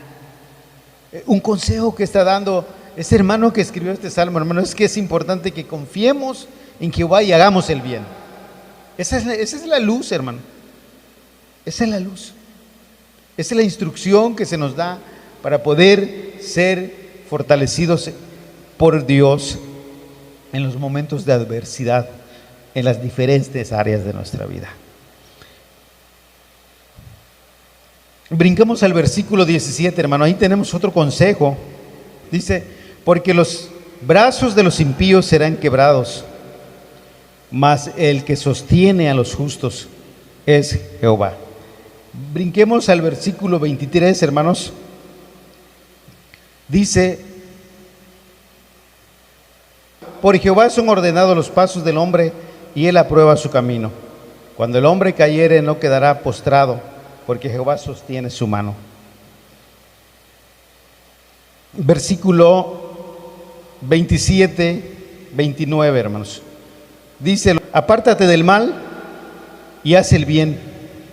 Un consejo que está dando ese hermano que escribió este salmo, hermano, es que es importante que confiemos en Jehová y hagamos el bien. Esa es la luz, hermano. Esa es la luz. Esa es la instrucción que se nos da para poder ser fortalecidos por Dios en los momentos de adversidad, en las diferentes áreas de nuestra vida. Brincamos al versículo 17, hermano. Ahí tenemos otro consejo. Dice: porque los brazos de los impíos serán quebrados, mas el que sostiene a los justos es Jehová. Brinquemos al versículo 23, hermanos. Dice: por Jehová son ordenados los pasos del hombre, y él aprueba su camino. Cuando el hombre cayere, no quedará postrado, porque Jehová sostiene su mano. Versículo 27, 29, hermanos. Dice: apártate del mal y haz el bien,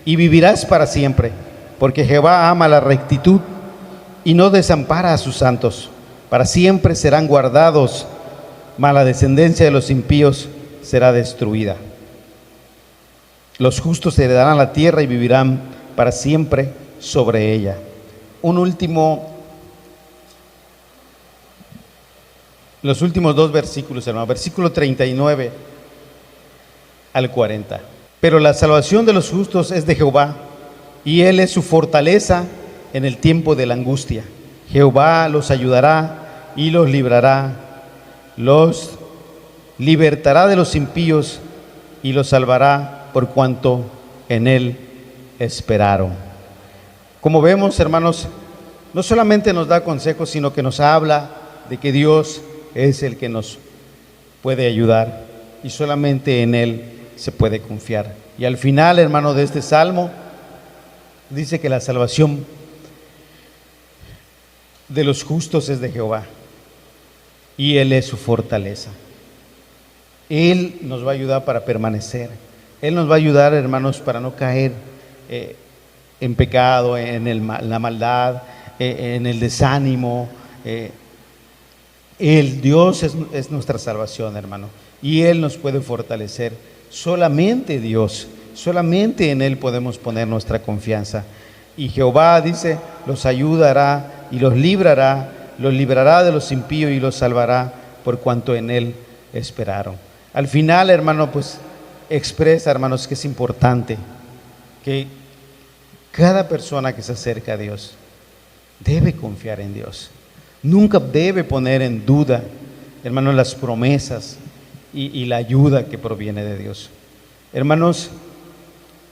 y vivirás para siempre, porque Jehová ama la rectitud y no desampara a sus santos. Para siempre serán guardados, mas la descendencia de los impíos será destruida. Los justos heredarán la tierra y vivirán para siempre sobre ella. Los últimos dos versículos, hermano, versículo 39 al 40. Pero la salvación de los justos es de Jehová, y Él es su fortaleza en el tiempo de la angustia. Jehová los ayudará y los librará, los libertará de los impíos y los salvará por cuanto en él esperaron. Como vemos, hermanos, no solamente nos da consejos, sino que nos habla de que Dios es el que nos puede ayudar y solamente en él se puede confiar. Y al final, hermano, de este salmo dice que la salvación de los justos es de Jehová y él es su fortaleza. Él nos va a ayudar para permanecer. Él nos va a ayudar, hermanos, para no caer en pecado, en la maldad, en el desánimo. Dios es nuestra salvación, hermano, y Él nos puede fortalecer. Solamente Dios, solamente en Él podemos poner nuestra confianza. Y Jehová, dice, los ayudará y los librará de los impíos y los salvará por cuanto en Él esperaron. Al final, hermano, pues expresa, hermanos, que es importante que cada persona que se acerca a Dios debe confiar en Dios. Nunca debe poner en duda, hermanos, las promesas y la ayuda que proviene de Dios. Hermanos,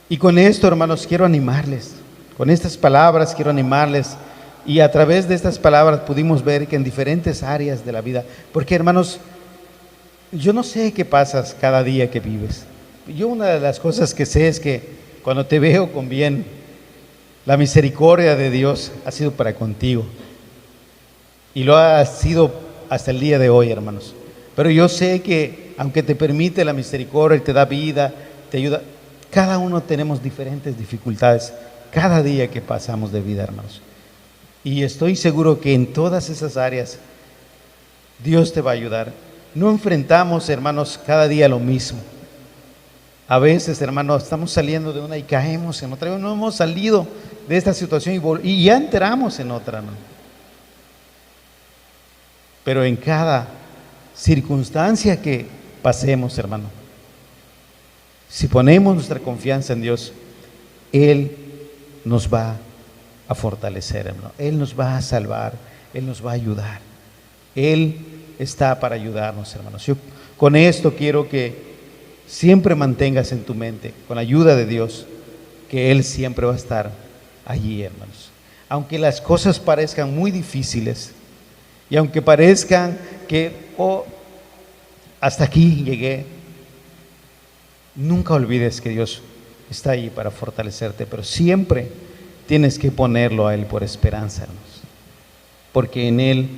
y con esto, hermanos, quiero animarles. Con estas palabras quiero animarles. Y a través de estas palabras pudimos ver que en diferentes áreas de la vida, porque, hermanos, yo no sé qué pasas cada día que vives. Yo una de las cosas que sé es que cuando te veo con bien, la misericordia de Dios ha sido para contigo. Y lo ha sido hasta el día de hoy, hermanos. Pero yo sé que aunque te permite la misericordia y te da vida, te ayuda, cada uno tenemos diferentes dificultades cada día que pasamos de vida, hermanos. Y estoy seguro que en todas esas áreas Dios te va a ayudar. No enfrentamos, hermanos, cada día lo mismo. A veces, hermanos, estamos saliendo de una y caemos en otra. No hemos salido de esta situación y ya entramos en otra, hermano. Pero en cada circunstancia que pasemos, hermano, si ponemos nuestra confianza en Dios, Él nos va a fortalecer, hermano. Él nos va a salvar, Él nos va a ayudar. Él está para ayudarnos, hermanos. Yo con esto quiero que siempre mantengas en tu mente, con la ayuda de Dios, que Él siempre va a estar allí, hermanos. Aunque las cosas parezcan muy difíciles y aunque parezcan que hasta aquí llegué, nunca olvides que Dios está ahí para fortalecerte, pero siempre tienes que ponerlo a Él por esperanza, hermanos, porque en Él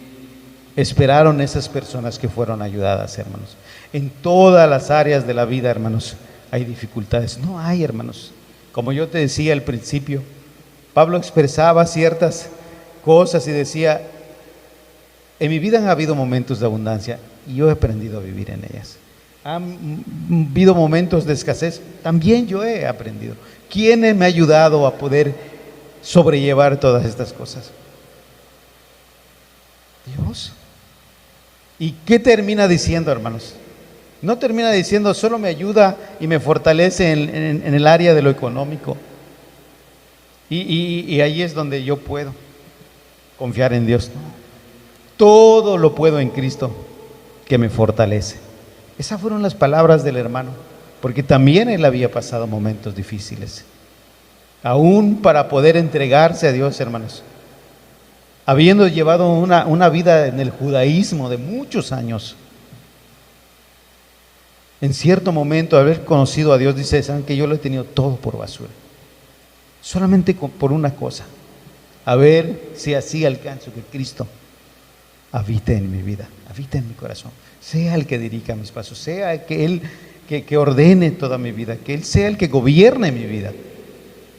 esperaron esas personas que fueron ayudadas, hermanos. En todas las áreas de la vida, hermanos, hay dificultades. No hay, hermanos. Como yo te decía al principio, Pablo expresaba ciertas cosas y decía: en mi vida han habido momentos de abundancia y yo he aprendido a vivir en ellas. Han habido momentos de escasez, también yo he aprendido. ¿Quién me ha ayudado a poder sobrellevar todas estas cosas? Dios. ¿Y qué termina diciendo, hermanos? No termina diciendo solo me ayuda y me fortalece en el área de lo económico. Y ahí es donde yo puedo confiar en Dios. Todo lo puedo en Cristo que me fortalece. Esas fueron las palabras del hermano, porque también él había pasado momentos difíciles. Aún para poder entregarse a Dios, hermanos, habiendo llevado una vida en el judaísmo de muchos años, en cierto momento haber conocido a Dios, dice: saben que yo lo he tenido todo por basura, solamente por una cosa, a ver si así alcanzo que Cristo habite en mi vida, habite en mi corazón, sea el que dirija mis pasos, sea que Él que ordene toda mi vida, que Él sea el que gobierne mi vida.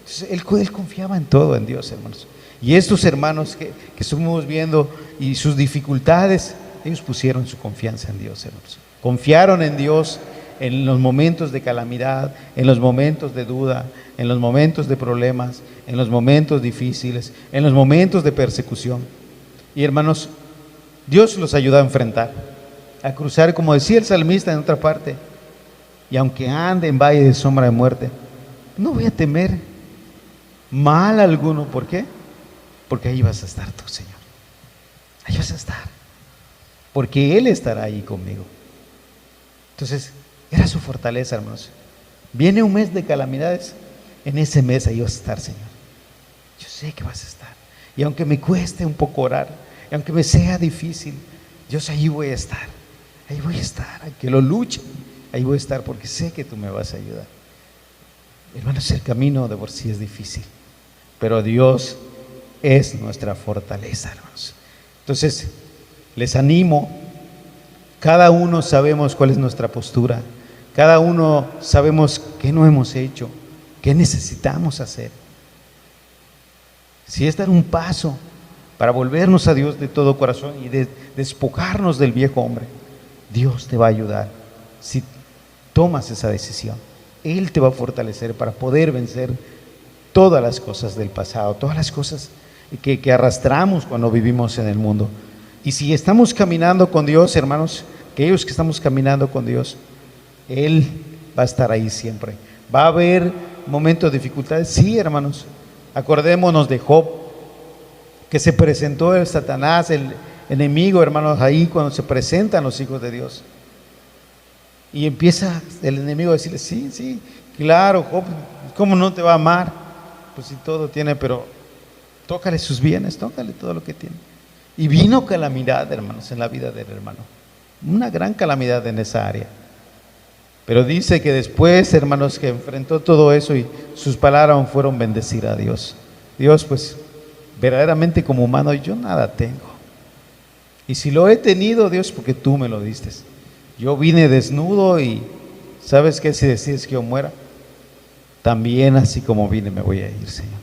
Entonces, él confiaba en todo, en Dios, hermanos. Y estos hermanos que estuvimos viendo y sus dificultades, ellos pusieron su confianza en Dios, hermanos. Confiaron en Dios en los momentos de calamidad, en los momentos de duda, en los momentos de problemas, en los momentos difíciles, en los momentos de persecución. Y, hermanos, Dios los ayudó a enfrentar, a cruzar, como decía el salmista en otra parte: y aunque ande en valle de sombra de muerte, no voy a temer mal alguno. ¿Por qué? Porque ahí vas a estar tú, Señor. ahí vas a estar, porque Él estará ahí conmigo. Entonces, era su fortaleza, hermanos. Viene un mes de calamidades, en ese mes ahí vas a estar, Señor. Yo sé que vas a estar. Y aunque me cueste un poco orar, y aunque me sea difícil, Dios, ahí voy a estar. Ahí voy a estar, aunque lo luche, ahí voy a estar porque sé que tú me vas a ayudar. Hermanos, el camino de por sí es difícil, pero Dios es nuestra fortaleza, hermanos. Entonces, les animo, cada uno sabemos cuál es nuestra postura, cada uno sabemos qué no hemos hecho, qué necesitamos hacer. Si es dar un paso para volvernos a Dios de todo corazón y despojarnos del viejo hombre, Dios te va a ayudar. Si tomas esa decisión, Él te va a fortalecer para poder vencer todas las cosas del pasado, todas las cosas que arrastramos cuando vivimos en el mundo. Y si estamos caminando con Dios, hermanos, aquellos que estamos caminando con Dios, Él va a estar ahí siempre. Va a haber momentos de dificultades, sí, hermanos. Acordémonos de Job, que se presentó el Satanás, el enemigo, hermanos, ahí cuando se presentan los hijos de Dios. Y empieza el enemigo a decirle, sí, sí, claro, Job, ¿cómo no te va a amar? Pues si todo tiene, pero tócale sus bienes, tócale todo lo que tiene. Y vino calamidad, hermanos, en la vida del hermano. Una gran calamidad en esa área. Pero dice que después, hermanos, que enfrentó todo eso y sus palabras fueron bendecir a Dios. Dios, pues, verdaderamente como humano yo nada tengo. Y si lo he tenido, Dios, porque tú me lo diste. Yo vine desnudo y, ¿sabes qué? Si decides que yo muera, también así como vine me voy a ir, Señor.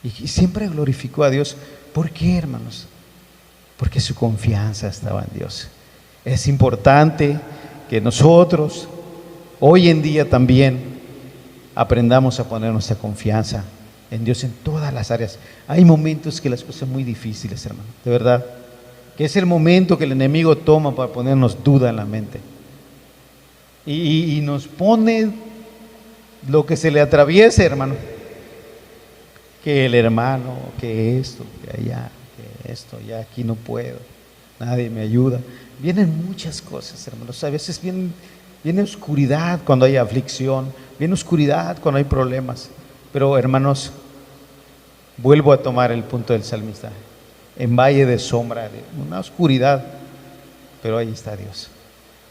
Y siempre glorificó a Dios. ¿Por qué, hermanos? Porque su confianza estaba en Dios. Es importante que nosotros, hoy en día también, aprendamos a poner nuestra confianza en Dios en todas las áreas. Hay momentos que las cosas son muy difíciles, hermano, de verdad, que es el momento que el enemigo toma para ponernos duda en la mente y nos pone lo que se le atraviese, hermano, que el hermano, que esto, que allá, que esto, ya aquí no puedo, nadie me ayuda. Vienen muchas cosas, hermanos. A veces viene oscuridad cuando hay aflicción, viene oscuridad cuando hay problemas. Pero, hermanos, vuelvo a tomar el punto del salmista. En valle de sombra, de una oscuridad, pero ahí está Dios.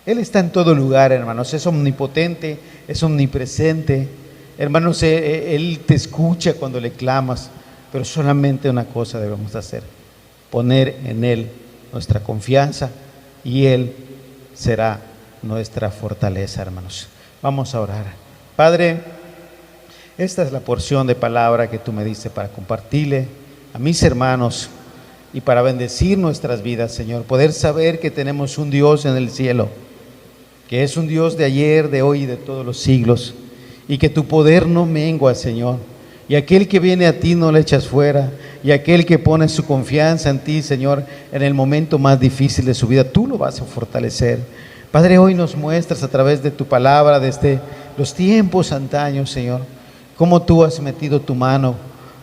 Él está en todo lugar, hermanos. Es omnipotente, es omnipresente. Hermanos, Él te escucha cuando le clamas, pero solamente una cosa debemos hacer: poner en Él nuestra confianza, y Él será nuestra fortaleza, hermanos. Vamos a orar. Padre, esta es la porción de palabra que tú me diste para compartirle a mis hermanos y para bendecir nuestras vidas, Señor. Poder saber que tenemos un Dios en el cielo, que es un Dios de ayer, de hoy y de todos los siglos, y que tu poder no mengua, Señor. Y aquel que viene a ti no le echas fuera, y aquel que pone su confianza en ti, Señor, en el momento más difícil de su vida, tú lo vas a fortalecer. Padre, hoy nos muestras a través de tu palabra, desde los tiempos antaños, Señor, cómo tú has metido tu mano,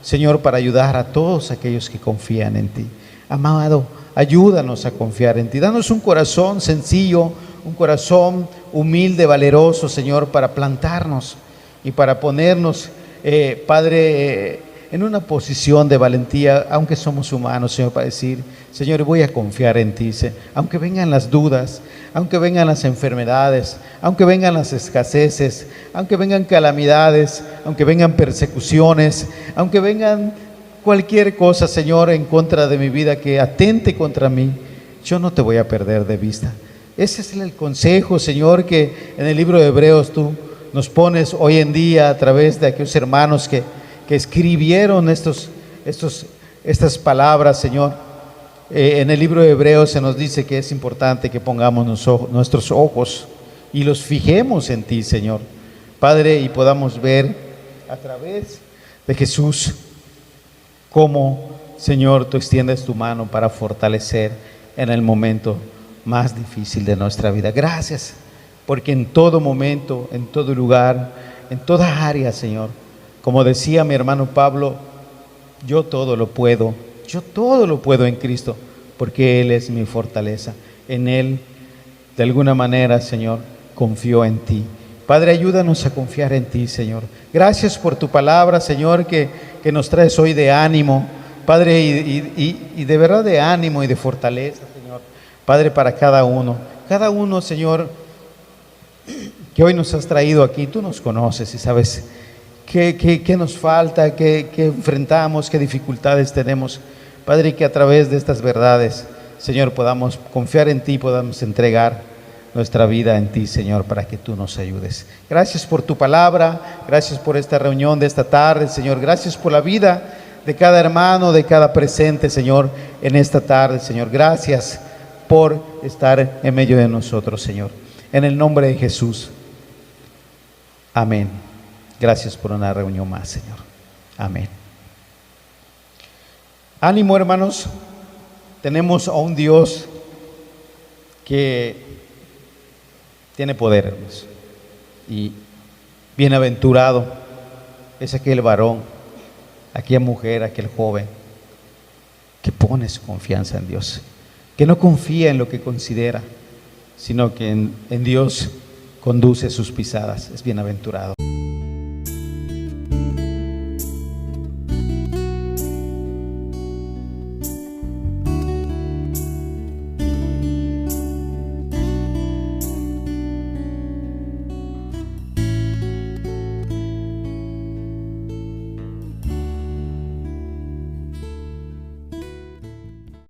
Señor, para ayudar a todos aquellos que confían en ti. Amado, ayúdanos a confiar en ti. Danos un corazón sencillo, un corazón humilde, valeroso, Señor, para plantarnos y para ponernos, Padre, en una posición de valentía, aunque somos humanos, Señor, para decir: Señor, voy a confiar en ti, aunque vengan las dudas, aunque vengan las enfermedades, aunque vengan las escaseces, aunque vengan calamidades, aunque vengan persecuciones, aunque vengan cualquier cosa, Señor, en contra de mi vida que atente contra mí, yo no te voy a perder de vista. Ese es el consejo, Señor, que en el libro de Hebreos tú nos pones hoy en día a través de aquellos hermanos que escribieron estas palabras, Señor. En el libro de Hebreos se nos dice que es importante que pongamos nuestros ojos y los fijemos en ti, Señor, Padre, y podamos ver a través de Jesús cómo, Señor, tú extiendes tu mano para fortalecer en el momento más difícil de nuestra vida. Gracias, porque en todo momento, en todo lugar, en toda área, Señor, como decía mi hermano Pablo, yo todo lo puedo en Cristo, porque Él es mi fortaleza. En Él, de alguna manera, Señor, confío en ti. Padre, ayúdanos a confiar en ti, Señor. Gracias por tu palabra, Señor, que nos traes hoy de ánimo, Padre, y de verdad de ánimo y de fortaleza, Señor. Padre, para cada uno, Señor, que hoy nos has traído aquí. Tú nos conoces y sabes qué nos falta, qué enfrentamos, qué dificultades tenemos. Padre, que a través de estas verdades, Señor, podamos confiar en ti, podamos entregar nuestra vida en ti, Señor, para que tú nos ayudes. Gracias por tu palabra, gracias por esta reunión de esta tarde, Señor. Gracias por la vida de cada hermano, de cada presente, Señor, en esta tarde, Señor. Gracias por estar en medio de nosotros, Señor. En el nombre de Jesús. Amén. Gracias por una reunión más, Señor. Amén. Ánimo, hermanos. Tenemos a un Dios que tiene poder, hermanos. Y bienaventurado es aquel varón, aquella mujer, aquel joven que pone su confianza en Dios, que no confía en lo que considera, sino que en Dios conduce sus pisadas. Es bienaventurado.